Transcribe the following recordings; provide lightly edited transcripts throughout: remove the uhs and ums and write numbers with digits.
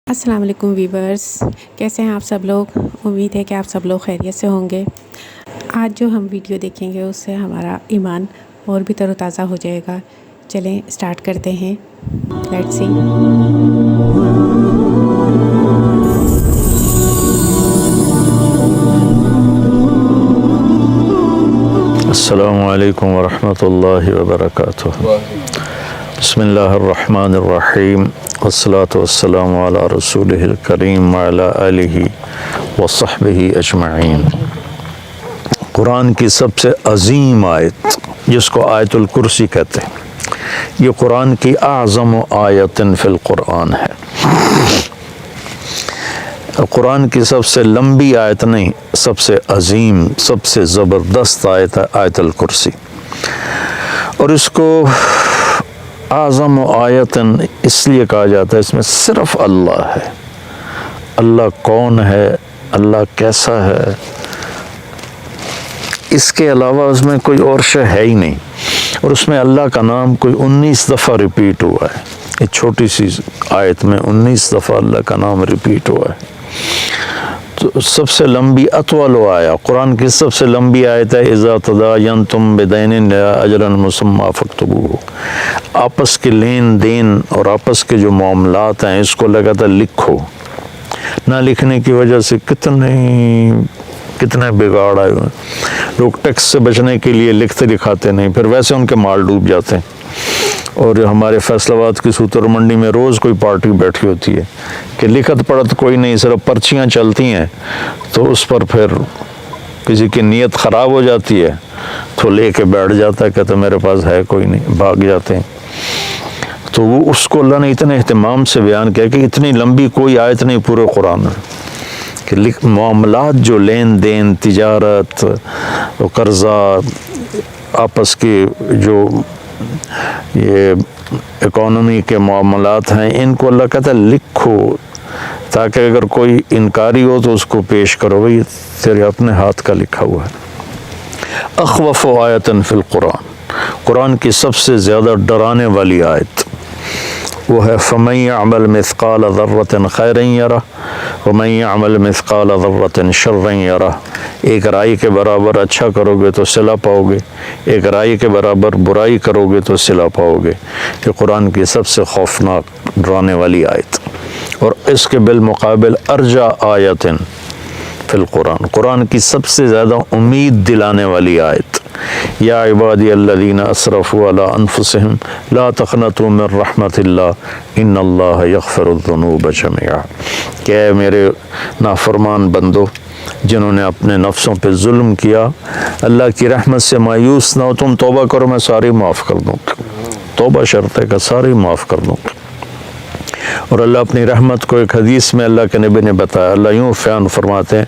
السلام علیکم ویورز، کیسے ہیں آپ سب لوگ؟ امید ہے کہ آپ سب لوگ خیریت سے ہوں گے۔ آج جو ہم ویڈیو دیکھیں گے اس سے ہمارا ایمان اور بھی تر و تازہ ہو جائے گا۔ چلیں اسٹارٹ کرتے ہیں، لیٹس سی۔ السلام علیکم ورحمۃ اللہ وبرکاتہ۔ بسم اللہ الرحمن الرحیم، والصلاة والسلام علی رسولہ الکریم وعلی آلہ وصحبہ اجمعین۔ قرآن کی سب سے عظیم آیت، جس کو آیت الکرسی کہتے ہیں، یہ قرآن کی اعظم آیت فی القرآن ہے۔ قرآن کی سب سے لمبی آیت نہیں، سب سے عظیم، سب سے زبردست آیت ہے آیت الکرسی۔ اور اس کو اعظم آیت اس لیے کہا جاتا ہے، اس میں صرف اللہ ہے۔ اللہ کون ہے، اللہ کیسا ہے، اس کے علاوہ اس میں کوئی اور شے ہے ہی نہیں۔ اور اس میں اللہ کا نام کوئی 19 دفعہ ریپیٹ ہوا ہے۔ ایک چھوٹی سی آیت میں 19 دفعہ اللہ کا نام ریپیٹ ہوا ہے۔ تو سب سے لمبی اطول آیا، قرآن کی سب سے لمبی آیت ہے اذا تداینتم بدین الی اجل مسمی فاکتبوہ۔ آپس کے لین دین اور آپس کے جو معاملات ہیں، اس کو اللہ کہتا ہے لکھو۔ نہ لکھنے کی وجہ سے کتنے بگاڑ آئے ہوئے ہیں۔ لوگ ٹیکس سے بچنے کے لیے لکھتے لکھاتے نہیں، پھر ویسے ان کے مال ڈوب جاتے ہیں۔ اور ہمارے فیصل آباد کی سوتر منڈی میں روز کوئی پارٹی بیٹھی ہوتی ہے کہ لکھت پڑھت کوئی نہیں، صرف پرچیاں چلتی ہیں، تو اس پر پھر کسی کی نیت خراب ہو جاتی ہے تو لے کے بیٹھ جاتا ہے، کہتا میرے پاس ہے کوئی نہیں، بھاگ جاتے ہیں۔ تو وہ اس کو اللہ نے اتنے اہتمام سے بیان کیا کہ اتنی لمبی کوئی آیت نہیں پورے قرآن میں، کہ معاملات جو لین دین، تجارت، قرضہ، آپس کی جو یہ اکانومی کے معاملات ہیں، ان کو اللہ کہتا ہے لکھو، تاکہ اگر کوئی انکاری ہو تو اس کو پیش کرو، بھئی تیرے اپنے ہاتھ کا لکھا ہوا ہے۔ اخوف آیت فی القرآن، قرآن کی سب سے زیادہ ڈرانے والی آیت وہ ہے فَمَن يَعْمَلْ مِثْقَالَ ذَرَّةٍ خَيْرًا يَرَهُ وَمَن يَعْمَلْ مِثْقَالَ ذَرَّةٍ شَرًّا يَرَهُ۔ ایک رائی کے برابر اچھا کرو گے تو صلہ پاؤ گے، ایک رائی کے برابر برائی کرو گے تو صلہ پاؤ گے۔ یہ قرآن کی سب سے خوفناک ڈرانے والی آیت۔ اور اس کے بالمقابل ارجا آیت فی القرآن، قرآن کی سب سے زیادہ امید دلانے والی آیت، یا عبادی الذین اسرفوا علی انفسہم لا تقنطوا من رحمت اللہ ان اللہ یغفر الذنوب جميعا۔ کہ اے میرے نافرمان بندو، جنہوں نے اپنے نفسوں پہ ظلم کیا، اللہ کی رحمت سے مایوس نہ ہو، تم توبہ کرو میں ساری معاف کر دوں گا۔ توبہ شرط ہے کہ ساری معاف کر دوں گا۔ اور اللہ اپنی رحمت کو ایک حدیث میں اللہ کے نبی نے بتایا، اللہ یوں بیان فرماتے ہیں،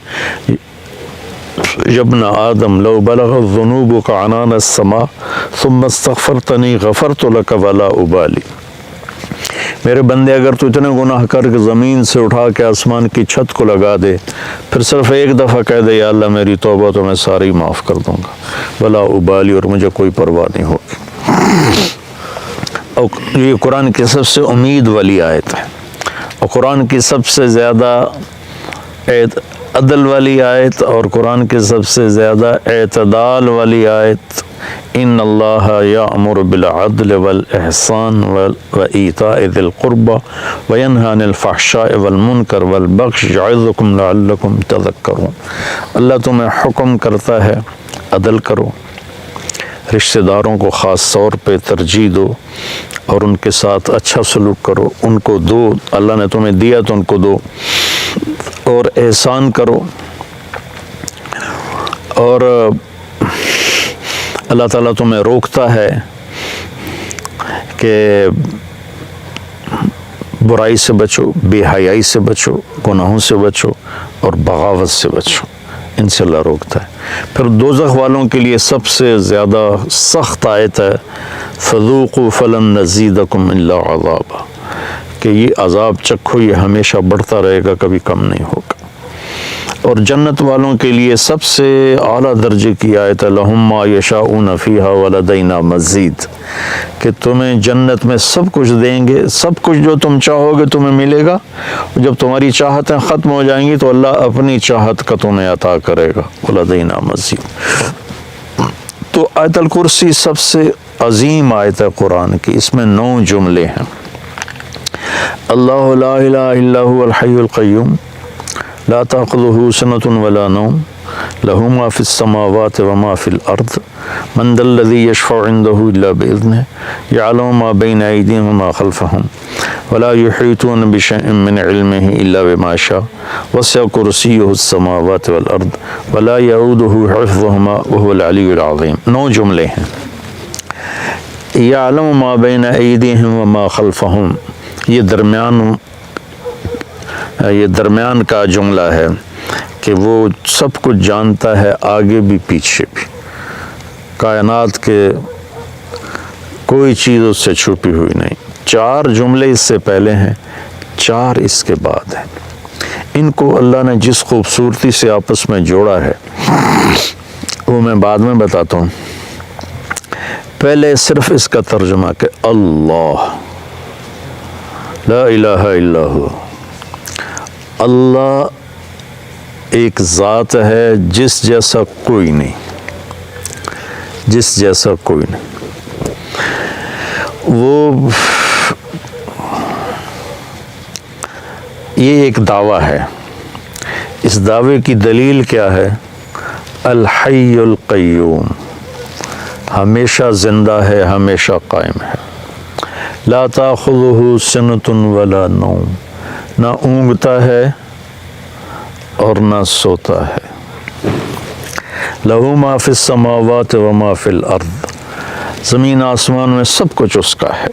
ابن آدم لو بلغت ذنوبک عنان السماء ثم استغفرتنی غفرت لک ولا ابالی۔ میرے بندے، اگر تو اتنے گناہ کر کے زمین سے اٹھا کے آسمان کی چھت کو لگا دے، پھر صرف ایک دفعہ کہہ دے یا اللہ میری توبہ، تو میں ساری معاف کر دوں گا، ولا ابالی، اور مجھے کوئی پرواہ نہیں ہوگی۔ اور یہ قرآن کی سب سے امید والی آیت ہے، اور قرآن کی سب سے زیادہ عدل والی آیت، اور قرآن کی سب سے زیادہ اعتدال والی آیت۔ ان اللہ یأمر بالعدل والاحسان وایتاء ذی القربى وینہی عن الفحشاء والمنکر والبغی یعظکم لعلکم تذکرون۔ اللہ تمہیں حکم کرتا ہے عدل کرو، رشتہ داروں کو خاص طور پہ ترجیح دو، اور ان کے ساتھ اچھا سلوک کرو، ان کو دو، اللہ نے تمہیں دیا تو ان کو دو، اور احسان کرو۔ اور اللہ تعالیٰ تمہیں روکتا ہے کہ برائی سے بچو، بے حیائی سے بچو، گناہوں سے بچو، اور بغاوت سے بچو، ان سے اللہ روکتا ہے۔ پھر دوزخ والوں کے لیے سب سے زیادہ سخت آیت ہے فذوقوا فلن نزیدکم الا عذابا، کہ یہ عذاب چکھو، یہ ہمیشہ بڑھتا رہے گا، کبھی کم نہیں ہوگا۔ اور جنت والوں کے لیے سب سے اعلیٰ درجے کی آیت ہے لہم ما یشاؤون فیہا ولدینا مزید، کہ تمہیں جنت میں سب کچھ دیں گے، سب کچھ جو تم چاہو گے تمہیں ملے گا، جب تمہاری چاہتیں ختم ہو جائیں گی تو اللہ اپنی چاہت کا تمہیں عطا کرے گا ولدینا مزید۔ تو آیت الکرسی سب سے عظیم آیت ہے قرآن کی، اس میں 9 جملے ہیں۔ اللہ لا الہ الا هو الحی القیوم لا تأخذه سنة ولا نوم له ما في السماوات وما في الأرض من ذا الذي يشفع عنده إلا بإذنه يعلم ما بين أيديهم وما خلفهم ولا يحيطون بشيء من علمه إلا بما شاء وسع كرسيه السماوات والأرض ولا يؤوده حفظهما وهو العلي العظيم۔ 9 جملے ہیں۔ يعلم ما بين أيديهم وما خلفهم، یہ درمیان کا جملہ ہے کہ وہ سب کچھ جانتا ہے، آگے بھی پیچھے بھی، کائنات کے کوئی چیز اس سے چھپی ہوئی نہیں۔ 4 جملے اس سے پہلے ہیں، 4 اس کے بعد ہیں۔ ان کو اللہ نے جس خوبصورتی سے آپس میں جوڑا ہے وہ میں بعد میں بتاتا ہوں۔ پہلے صرف اس کا ترجمہ کہ اللہ لا الہ الا ہوا، اللہ ایک ذات ہے جس جیسا کوئی نہیں، جس جیسا کوئی نہیں۔ وہ یہ ایک دعویٰ ہے، اس دعوے کی دلیل کیا ہے؟ الحی القیوم، ہمیشہ زندہ ہے، ہمیشہ قائم ہے۔ لا تأخذہ سنۃ ولا نوم، نہ اونگتا ہے اور نہ سوتا ہے۔ لہ ما فی السماوات وما فی الارض، زمین آسمان میں سب کچھ اس کا ہے۔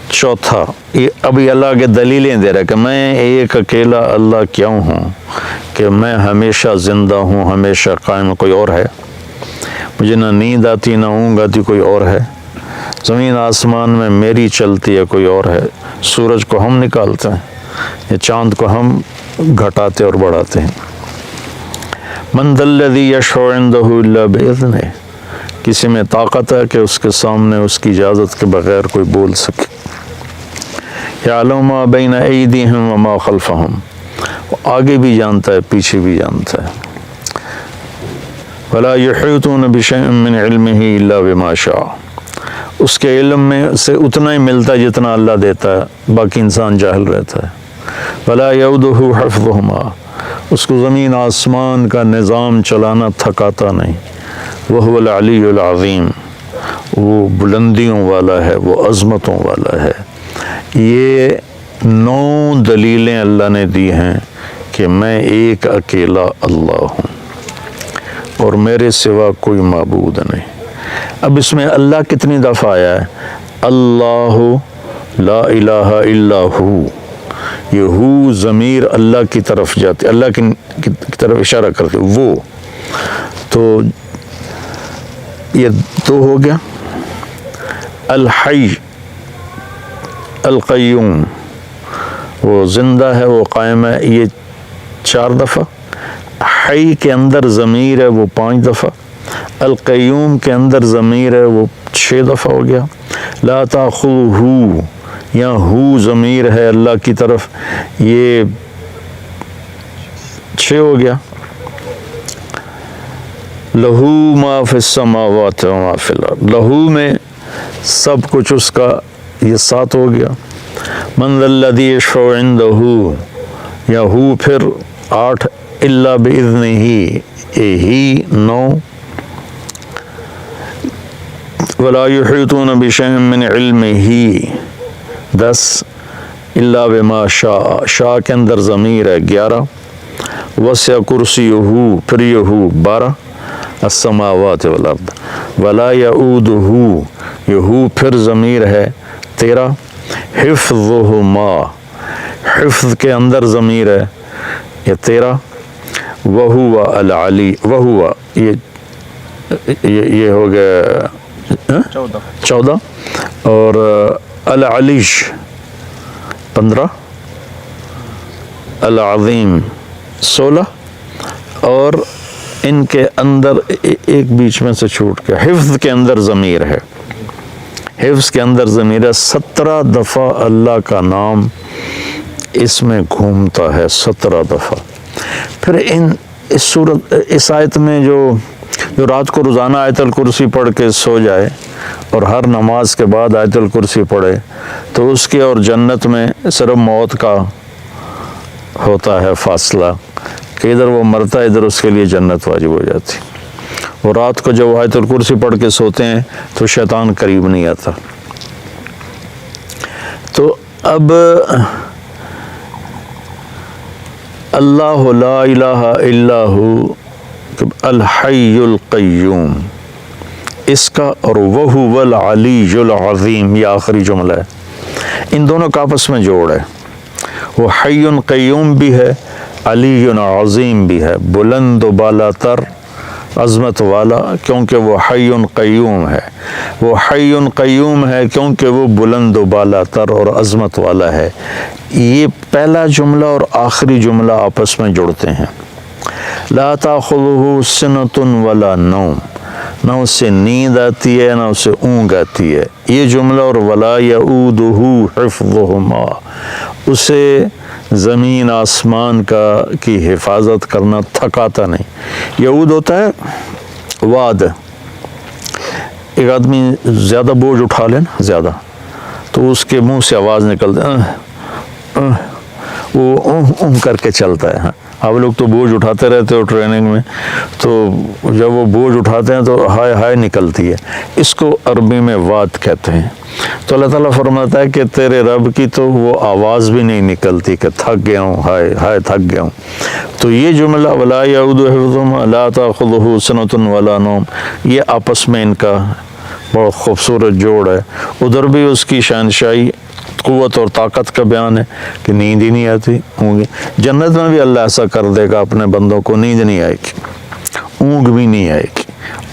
چوتھا، یہ ابھی اللہ کے دلیلیں دے رہا ہے کہ میں ایک اکیلا اللہ کیوں ہوں، کہ میں ہمیشہ زندہ ہوں، ہمیشہ قائم۔ کوئی اور ہے؟ مجھے نہ نیند آتی نہ اونگ آتی، کوئی اور ہے؟ زمین آسمان میں میری چلتی ہے، کوئی اور ہے؟ سورج کو ہم نکالتے ہیں، یا چاند کو ہم گھٹاتے اور بڑھاتے ہیں۔ من ذا الذی یشفع عندہ الا بإذنہ، کسی میں طاقت ہے کہ اس کے سامنے اس کی اجازت کے بغیر کوئی بول سکے۔ یعلم ما بین ایدیہم وما خلفہم، آگے بھی جانتا ہے، پیچھے بھی جانتا ہے۔ ولا یحیطون بشیء من علمہ الا بما شاء، اس کے علم میں سے اتنا ہی ملتا ہے جتنا اللہ دیتا ہے، باقی انسان جاہل رہتا ہے۔ ولا یؤودہ حفظہما، اس کو زمین آسمان کا نظام چلانا تھکاتا نہیں۔ وہو العلی العظیم، وہ بلندیوں والا ہے، وہ عظمتوں والا ہے۔ یہ 9 دلیلیں اللہ نے دی ہیں کہ میں ایک اکیلا اللہ ہوں اور میرے سوا کوئی معبود نہیں۔ اب اس میں اللہ کتنی دفعہ آیا ہے؟ اللہ لا الہ الا ہو، یہ ہو ضمیر اللہ کی طرف جاتی، اللہ کی طرف اشارہ کرتے، وہ تو یہ 2 ہو گیا۔ الحی القیوم، وہ زندہ ہے، وہ قائم ہے، یہ 4 دفعہ۔ حی کے اندر ضمیر ہے، وہ 5 دفعہ۔ القیوم کے اندر ضمیر ہے، وہ 6 دفعہ ہو گیا۔ لا تأخذہ، یا ہو ضمیر ہے اللہ کی طرف، یہ 6 ہو گیا۔ لہو ما فی السماوات وما فی الارض، لہو میں سب کچھ اس کا، یہ 7 ہو گیا۔ من ذا الذی یشفع عندہ، یا ہو پھر 8، الا باذنہ، ہی 9۔ ولا یحیطون بشیء من علمہ 10، الا بما شاء، شاء کے اندر ضمیر ہے 11۔ وسع کرسیہ، پھر یہ 12۔ السماوات والارض، ولا یؤودہ، یہ پھر ضمیر ہے 13۔ حفظہما، حفظ کے اندر ضمیر ہے یہ 13۔ وہو العلی، وہو یہ ہو گیا 14، اور العلیش 15، العظیم 16 اور ان کے اندر ایک بیچ میں سے چھوٹ گیا، حفظ کے اندر ضمیر ہے، حفظ کے اندر ضمیر ہے، 17 دفعہ اللہ کا نام اس میں گھومتا ہے، 17 دفعہ۔ پھر اس آیت میں جو رات کو روزانہ آیت الکرسی پڑھ کے سو جائے اور ہر نماز کے بعد آیت الکرسی پڑھے تو اس کے اور جنت میں صرف موت کا ہوتا ہے فاصلہ، کہ ادھر وہ مرتا ہے، ادھر اس کے لیے جنت واجب ہو جاتی۔ اور رات کو جب آیت الکرسی پڑھ کے سوتے ہیں تو شیطان قریب نہیں آتا۔ تو اب اللہ لا الہ الا ہو الحی القیوم، اس کا اور وہو العلی العظیم، یہ آخری جملہ ہے، ان دونوں کا آپس میں جوڑ ہے۔ وہ حی قیوم بھی ہے، علی عظیم بھی ہے، بلند و بالا تر، عظمت والا، کیونکہ وہ حی قیوم ہے۔ وہ حی قیوم ہے کیونکہ وہ بلند و بالا تر اور عظمت والا ہے۔ یہ پہلا جملہ اور آخری جملہ آپس میں جڑتے ہیں۔ لا تاخذہ سنۃ ولا نوم، نہ اس سے نیند آتی ہے نہ اس سے اونگ آتی ہے۔ یہ جملہ اور ولا یؤودہ حفظہما، اسے زمین آسمان کی حفاظت کرنا تھکاتا نہیں۔ یعود ہوتا ہے واد، ایک آدمی زیادہ بوجھ اٹھا لے نا زیادہ تو اس کے منہ سے آواز نکلتا ہے، وہ کر کے چلتا ہے۔ آپ لوگ تو بوجھ اٹھاتے رہتے ہو ٹریننگ میں، تو جب وہ بوجھ اٹھاتے ہیں تو ہائے ہائے نکلتی ہے، اس کو عربی میں واد کہتے ہیں۔ تو اللہ تعالیٰ فرماتا ہے کہ تیرے رب کی تو وہ آواز بھی نہیں نکلتی کہ تھک گیا ہوں، ہائے ہائے تھک گیا ہوں۔ تو یہ جملہ ولا یعود حفظہما لا تاخذہ سنۃ ولا نوم، یہ آپس میں ان کا بہت خوبصورت جوڑ ہے۔ ادھر بھی اس کی شہنشاہی، قوت اور طاقت کا بیان ہے کہ نیند ہی نہیں آتی ہوں گی۔ جنت میں بھی اللہ ایسا کر دے گا اپنے بندوں کو، نیند نہیں آئے گی، اونگ بھی نہیں آئے گی،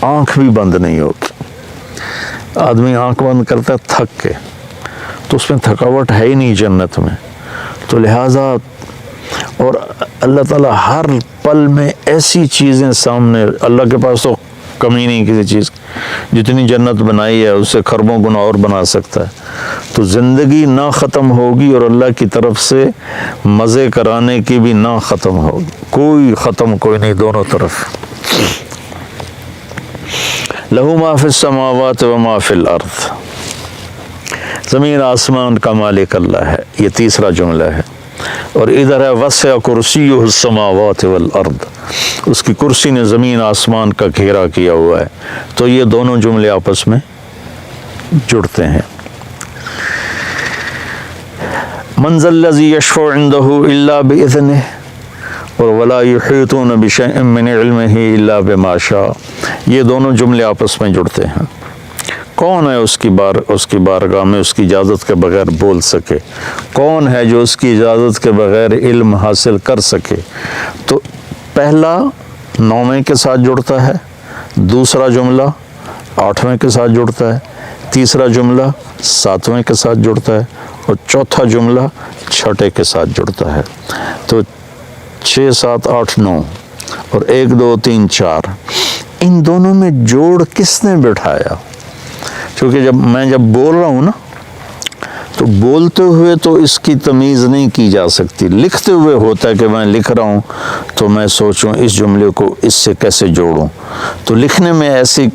آنکھ بھی بند نہیں ہوگی۔ آدمی آنکھ بند کرتا ہے تھک کے، تو اس میں تھکاوٹ ہے ہی نہیں جنت میں۔ تو لہٰذا اور اللہ تعالیٰ ہر پل میں ایسی چیزیں سامنے، اللہ کے پاس تو کمی نہیں کسی چیز، جتنی جنت بنائی ہے اس سے خربوں گنا اور بنا سکتا ہے۔ تو زندگی نہ ختم ہوگی اور اللہ کی طرف سے مزے کرانے کی بھی نہ ختم ہوگی، کوئی ختم کوئی نہیں، دونوں طرف۔ لہو ما فی السماوات و ما فی الارض، زمین آسمان کا مالک اللہ ہے، یہ تیسرا جملہ ہے۔ اور ادھر ہے وسع کرسیہ السماوات والارض، اس کی کرسی نے زمین آسمان کا گھیرا کیا ہوا ہے۔ تو یہ دونوں جملے آپس میں جڑتے ہیں۔ من ذا الذی یشفع عندہ الا باذنہ اور ولا یحیطون بشیء من علمہ الا بما شاء، یہ دونوں جملے آپس میں جڑتے ہیں۔ کون ہے اس کی بارگاہ میں اس کی اجازت کے بغیر بول سکے؟ کون ہے جو اس کی اجازت کے بغیر علم حاصل کر سکے؟ تو پہلا 9ویں کے ساتھ جڑتا ہے، دوسرا جملہ 8ویں کے ساتھ جڑتا ہے، تیسرا جملہ 7ویں کے ساتھ جڑتا ہے اور چوتھا جملہ 6ٹھے کے ساتھ جڑتا ہے۔ تو 6 7 8 9 اور 1 2 3 4، ان دونوں میں جوڑ کس نے بٹھایا؟ کیونکہ جب بول رہا ہوں نا تو بولتے ہوئے تو اس کی تمیز نہیں کی جا سکتی، لکھتے ہوئے ہوتا ہے کہ میں لکھ رہا ہوں تو میں سوچوں اس جملے کو اس سے کیسے جوڑوں۔ تو لکھنے میں ایسی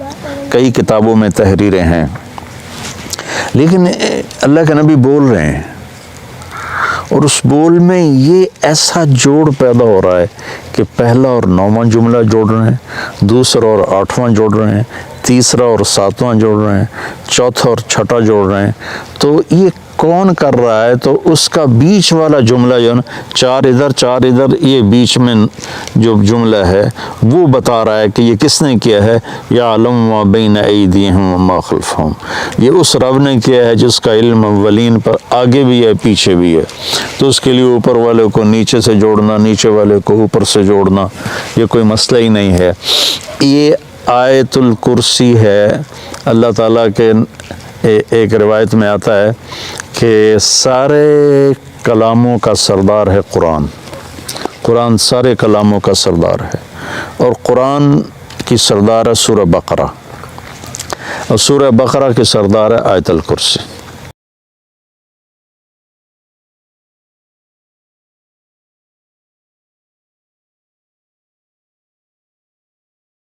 کئی کتابوں میں تحریریں ہیں، لیکن اللہ کے نبی بول رہے ہیں اور اس بول میں یہ ایسا جوڑ پیدا ہو رہا ہے کہ پہلا اور 9واں جملہ جوڑ رہے ہیں، دوسرا اور 8واں جوڑ رہے ہیں، تیسرا اور 7واں جوڑ رہے ہیں، چوتھا اور 6ٹھا جوڑ رہے ہیں۔ تو یہ کون کر رہا ہے؟ تو اس کا بیچ والا جملہ جو ہے نا، 4 ادھر 4 ادھر، یہ بیچ میں جو جملہ ہے وہ بتا رہا ہے کہ یہ کس نے کیا ہے۔ یعلم ما بین ایدیہم وما خلفہم، یہ اس رب نے کیا ہے جس کا علم اولین پر آگے بھی ہے پیچھے بھی ہے۔ تو اس کے لیے اوپر والے کو نیچے سے جوڑنا، نیچے والے کو اوپر سے جوڑنا، یہ کوئی مسئلہ ہی نہیں ہے۔ یہ آیت الکرسی ہے، اللہ تعالیٰ کے ایک روایت میں آتا ہے کہ سارے کلاموں کا سردار ہے قرآن۔ قرآن سارے کلاموں کا سردار ہے، اور قرآن کی سردار ہے سورہ بقرہ، اور سورہ بقرہ کی سردار ہے آیت الکرسی۔